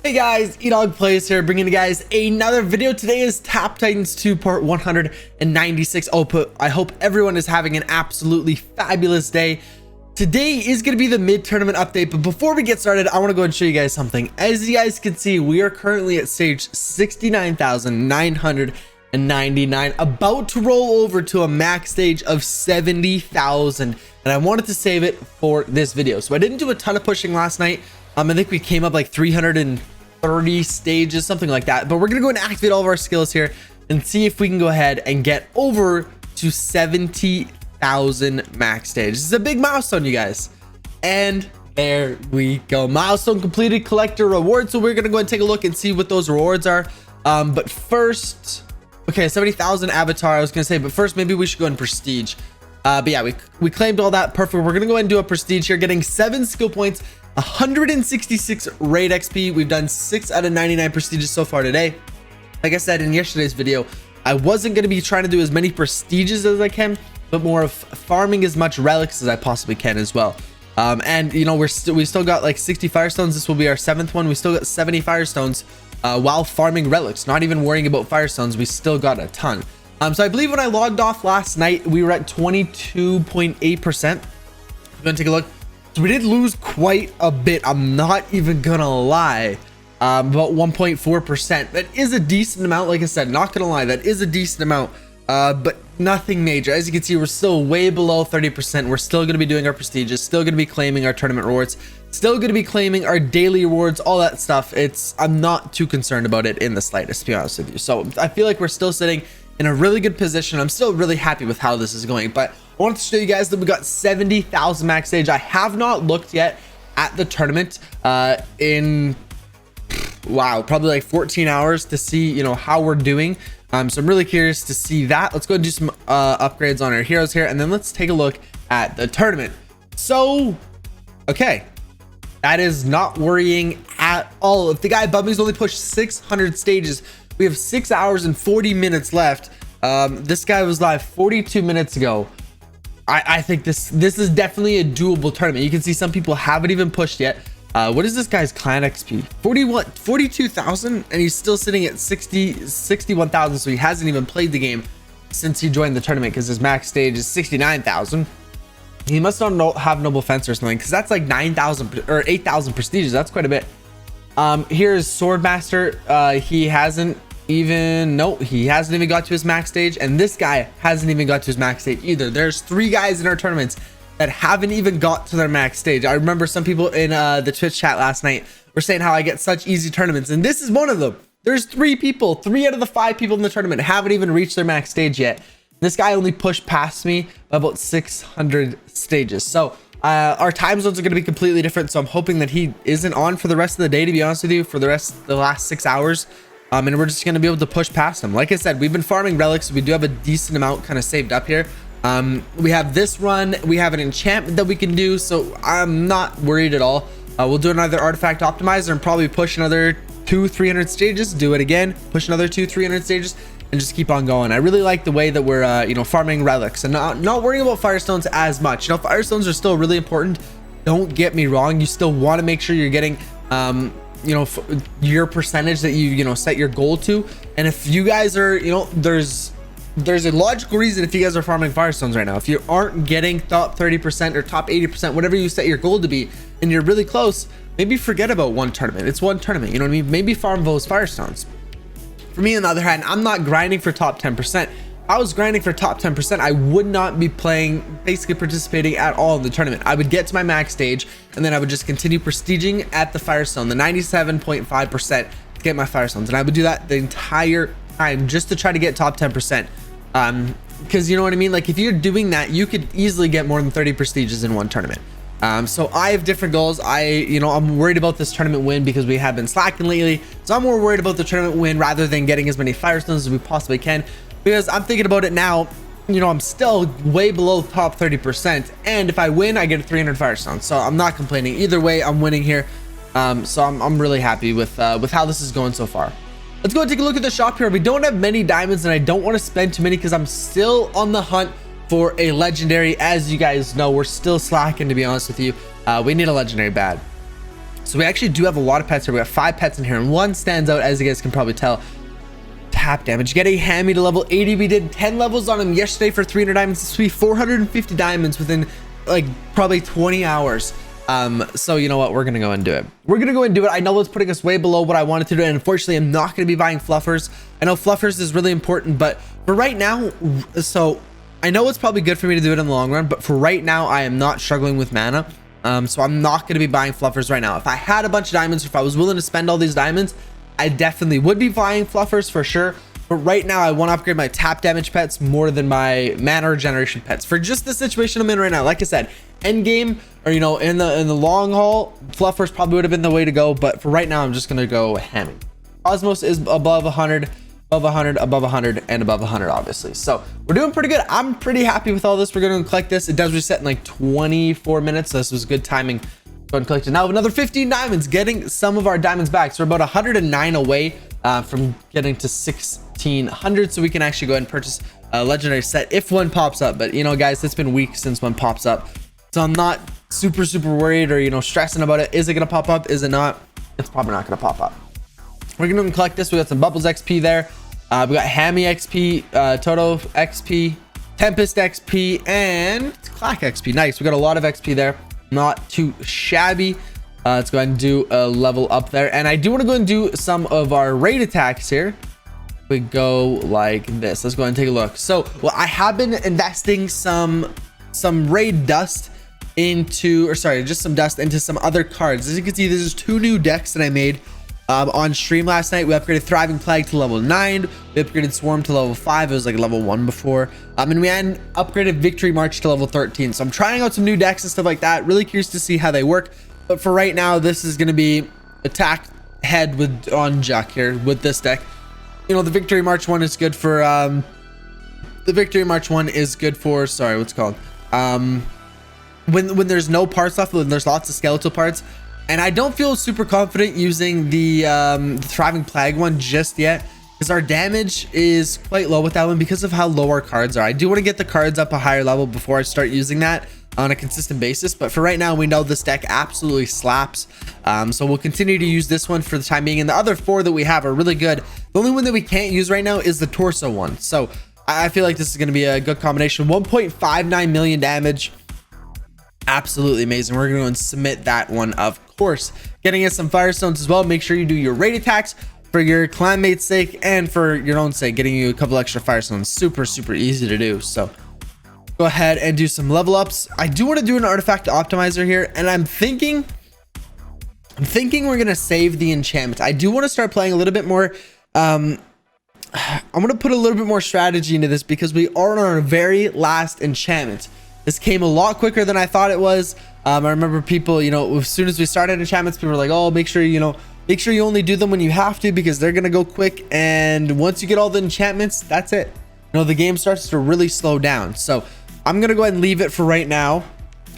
Hey guys, EdogPlays here, bringing you guys another video. Today is Tap Titans 2 part 196 output. I hope everyone is having an absolutely fabulous day. Today is going to be the mid-tournament update, but before we get started, I want to go and show you guys something. As you guys can see, we are currently at stage 69,999, about to roll over to a max stage of 70,000, and I wanted to save it for this video. So I didn't do a ton of pushing last night. I think we came up like 330 stages, something like that. But we're gonna go and activate all of our skills here and see if we can go ahead and get over to 70,000 max stage. This is a big milestone, you guys. And there we go. Milestone completed, collector reward. So we're gonna go and take a look and see what those rewards are. But first, okay, 70,000 avatar, I was gonna say, but first maybe we should go in prestige. But yeah, we claimed all that. Perfect. We're gonna go ahead and do a prestige here, getting 7 skill points, 166 raid XP. We've done 6 out of 99 prestiges so far today. Like I said in yesterday's video, I wasn't going to be trying to do as many prestiges as I can, but more of farming as much relics as I possibly can as well. And you know, we still got like 60 firestones. This will be our 7th one. We still got 70 firestones while farming relics, not even worrying about firestones. We still got a ton. So I believe when I logged off last night, we were at 22.8%. We're gonna take a look. So we did lose quite a bit, I'm not even gonna lie. About 1.4%. That is a decent amount. Like I said, not gonna lie, that is a decent amount, but nothing major. As you can see, we're still way below 30%. We're still gonna be doing our prestiges, still gonna be claiming our tournament rewards, still gonna be claiming our daily rewards, all that stuff. I'm not too concerned about it in the slightest, to be honest with you. So I feel like we're still sitting in a really good position. I'm still really happy with how this is going, but I wanted to show you guys that we got 70,000 max stage. I have not looked yet at the tournament in probably like 14 hours to see, you know, how we're doing. So I'm really curious to see that. Let's go and do some upgrades on our heroes here, and then let's take a look at the tournament. So okay, that is not worrying at all. If the guy above me's only pushed 600 stages, we have 6 hours and 40 minutes left. This guy was live 42 minutes ago. I think this is definitely a doable tournament. You can see some people haven't even pushed yet. What is this guy's clan XP? 42,000, and he's still sitting at 61,000. So he hasn't even played the game since he joined the tournament, because his max stage is 69,000. He must not have noble fence or something, because that's like 9,000 or 8,000 prestiges. That's quite a bit. Here's Swordmaster. He hasn't even got to his max stage, and this guy hasn't even got to his max stage either. There's 3 guys in our tournaments that haven't even got to their max stage. I remember some people in the Twitch chat last night were saying how I get such easy tournaments, and this is one of them. There's 3 people, 3 out of the 5 people in the tournament haven't even reached their max stage yet. This guy only pushed past me by about 600 stages. So our time zones are going to be completely different, so I'm hoping that he isn't on for the rest of the day, to be honest with you, for the last 6 hours. And we're just going to be able to push past him. Like I said, we've been farming relics, so we do have a decent amount kind of saved up here. We have this run, we have an enchantment that we can do, so I'm not worried at all. We'll do another artifact optimizer and probably push another 200-300 stages, do it again, push another 200-300 stages, and just keep on going. I really like the way that we're you know, farming relics and not worrying about firestones as much. You know, firestones are still really important, don't get me wrong. You still want to make sure you're getting you know, your percentage that you know, set your goal to. And if you guys are, you know, there's a logical reason if you guys are farming firestones right now. If you aren't getting top 30% or top 80%, whatever you set your goal to be, and you're really close, maybe forget about one tournament. It's one tournament, you know what I mean? Maybe farm those firestones. For me, on the other hand, I'm not grinding for top 10%. If I was grinding for top 10%, I would not be basically participating at all in the tournament. I would get to my max stage, and then I would just continue prestiging at the firestone, the 97.5%, to get my firestones. And I would do that the entire time just to try to get top 10%. Because you know what I mean? Like, if you're doing that, you could easily get more than 30 prestiges in one tournament. So I have different goals. I'm worried about this tournament win because we have been slacking lately. So I'm more worried about the tournament win rather than getting as many firestones as we possibly can. Because I'm thinking about it now, you know, I'm still way below top 30%. And if I win, I get a 300 firestones. So I'm not complaining. Either way, I'm winning here. So I'm really happy with how this is going so far. Let's go and take a look at the shop here. We don't have many diamonds, and I don't want to spend too many because I'm still on the hunt for a legendary. As you guys know, we're still slacking, to be honest with you. We need a legendary bad. So we actually do have a lot of pets here. We got 5 pets in here, and one stands out, as you guys can probably tell. Tap damage. Get a hammy to level 80. We did 10 levels on him yesterday for 300 diamonds. This will be 450 diamonds within like probably 20 hours. So you know what, we're gonna go and do it. I know it's putting us way below what I wanted to do, and unfortunately I'm not gonna be buying fluffers. I know fluffers is really important, but for right now, so I know it's probably good for me to do it in the long run, but for right now I am not struggling with mana. So I'm not gonna be buying fluffers right now. If I had a bunch of diamonds, if I was willing to spend all these diamonds, I definitely would be buying fluffers for sure. But right now I want to upgrade my tap damage pets more than my mana regeneration pets for just the situation I'm in right now. Like I said, end game, or you know, in the long haul, fluffers probably would have been the way to go, but for right now I'm just gonna go hammy. Cosmos is above 100, above 100, above 100, and above 100, obviously. So we're doing pretty good. I'm pretty happy with all this. We're gonna collect this. It does reset in like 24 minutes, so this was good timing. Go ahead and collect it now. Another 15 diamonds, getting some of our diamonds back. So we're about 109 away from getting to 1600, so we can actually go ahead and purchase a legendary set if one pops up. But you know, guys, it's been weeks since one pops up, so I'm not super worried or, you know, stressing about it. Is it gonna pop up? Is it not? It's probably not gonna pop up. We're gonna collect this. We got some bubbles XP there. We got hammy XP, Toto XP, Tempest XP, and Clack XP. Nice. We got a lot of XP there. Not too shabby. Let's go ahead and do a level up there, and I do want to go and do some of our raid attacks here. We go like this. Let's go ahead and take a look. So, well, I have been investing some raid dust into, or sorry, just some dust into some other cards. As you can see, there's 2 new decks that I made on stream last night. We upgraded Thriving Plague to level 9. We upgraded Swarm to level 5. It was like level 1 before. And we had upgraded Victory March to level 13. So I'm trying out some new decks and stuff like that. Really curious to see how they work. But for right now, this is going to be attack head with on Juck here with this deck. You know, the Victory March one is good for sorry, what's it called? When there's no parts left, when there's lots of skeletal parts. And I don't feel super confident using the Thriving Plague one just yet, because our damage is quite low with that one because of how low our cards are. I do want to get the cards up a higher level before I start using that on a consistent basis, but for right now we know this deck absolutely slaps. So we'll continue to use this one for the time being, and the other 4 that we have are really good. The only one that we can't use right now is the torso one, so I feel like this is going to be a good combination. 1.59 million damage, absolutely amazing. We're going to go and submit that one, of course. Getting us some firestones as well. Make sure you do your raid attacks for your clanmate's sake and for your own sake. Getting you a couple extra firestones, super easy to do. So go ahead and do some level ups. I do want to do an artifact optimizer here, and I'm thinking we're gonna save the enchantment. I do want to start playing a little bit more. I'm gonna put a little bit more strategy into this because we are on our very last enchantment. This came a lot quicker than I thought it was. I remember people, you know, as soon as we started enchantments, people were like, oh, make sure you only do them when you have to, because they're gonna go quick, and once you get all the enchantments, that's it. You know, the game starts to really slow down. So I'm gonna go ahead and leave it for right now.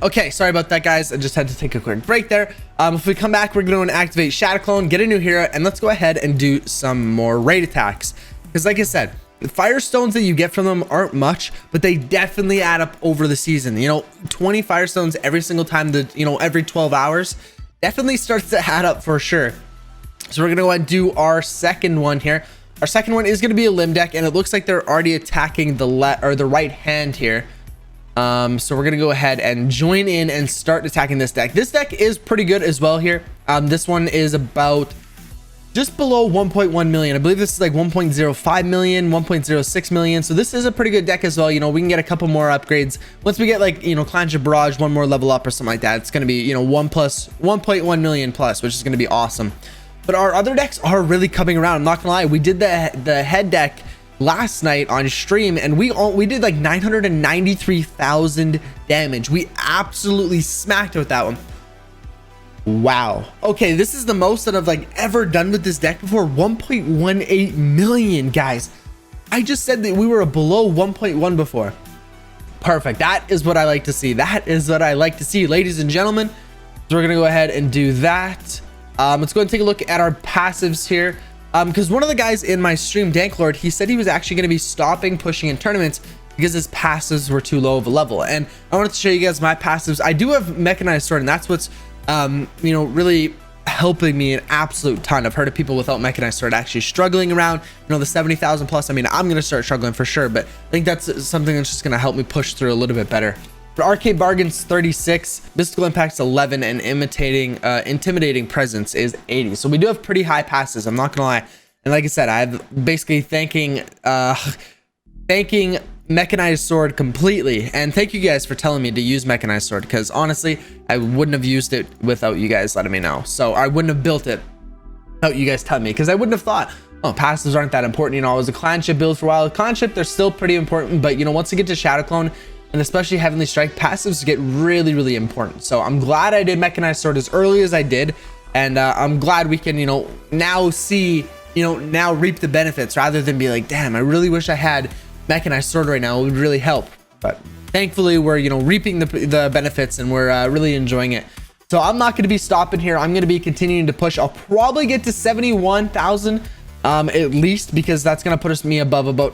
Okay, sorry about that, guys. I just had to take a quick break there. If we come back, we're gonna activate Shadow Clone, get a new hero, and let's go ahead and do some more raid attacks. Because like I said, the firestones that you get from them aren't much, but they definitely add up over the season. You know, 20 firestones every single time, every 12 hours definitely starts to add up for sure. So we're gonna go ahead and do our second one here. Our second one is gonna be a limb deck, and it looks like they're already attacking the right hand here. So we're gonna go ahead and join in and start attacking this deck. This deck is pretty good as well here. This one is about just below 1.1 million. I believe this is like 1.05 million, 1.06 million. So this is a pretty good deck as well. You know, we can get a couple more upgrades once we get, like, you know, Clansha Barrage, one more level up or something like that. It's gonna be, you know, 1.1 million plus, which is gonna be awesome. But our other decks are really coming around. I'm not gonna lie, we did the head deck last night on stream, and we did like 993,000 damage. We absolutely smacked with that one. Wow. Okay, this is the most that I've like ever done with this deck before. 1.18 million, guys. I just said that we were below 1.1 before. Perfect. That is what I like to see. That is what I like to see, ladies and gentlemen. So we're gonna go ahead and do that. Let's go and take a look at our passives here. Because one of the guys in my stream, Danklord, he said he was actually going to be stopping pushing in tournaments because his passives were too low of a level. And I wanted to show you guys my passives. I do have Mechanized Sword, and that's what's, you know, really helping me an absolute ton. I've heard of people without mechanized sword actually struggling around, you know, the 70,000 plus. I mean, I'm going to start struggling for sure, but I think that's something that's just going to help me push through a little bit better. For Arcade Bargains 36, Mystical Impact's 11, and Intimidating Presence is 80. So we do have pretty high passes, I'm not gonna lie. And like I said, I'm basically thanking Mechanized Sword completely. And thank you guys for telling me to use Mechanized Sword, because honestly, I wouldn't have used it without you guys letting me know. So I wouldn't have built it without you guys telling me, because I wouldn't have thought, oh, passives aren't that important. You know, I was a clanship build for a while. Clanship, they're still pretty important, but you know, once you get to Shadow Clone, and especially Heavenly Strike, passives get really important. So I'm glad I did Mechanized Sword as early as I did, and I'm glad we can, you know, now see, you know, now reap the benefits rather than be like, damn, I really wish I had Mechanized Sword right now. It would really help. But thankfully, we're, you know, reaping the benefits, and we're really enjoying it. So I'm not going to be stopping here. I'm going to be continuing to push. I'll probably get to 71,000 at least, because that's going to put me above about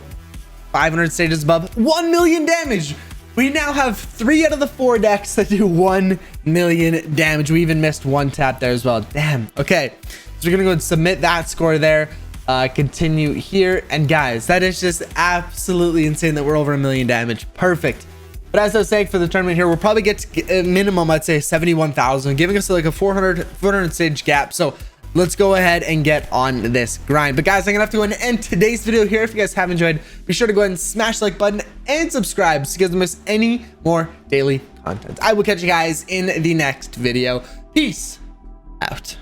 500 stages above 1 million damage. We now have 3 out of the 4 decks that do 1 million damage. We even missed one tap there as well. Damn. Okay, so we're gonna go and submit that score there. Continue here, and guys, that is just absolutely insane that we're over 1 million damage. Perfect. But as I was saying, for the tournament here, we'll probably get to a minimum, I'd say 71,000, giving us like a 400 stage gap. So let's go ahead and get on this grind. But guys, I'm gonna have to go and end today's video here. If you guys have enjoyed, be sure to go ahead and smash the like button and subscribe so you guys don't miss any more daily content. I will catch you guys in the next video. Peace out.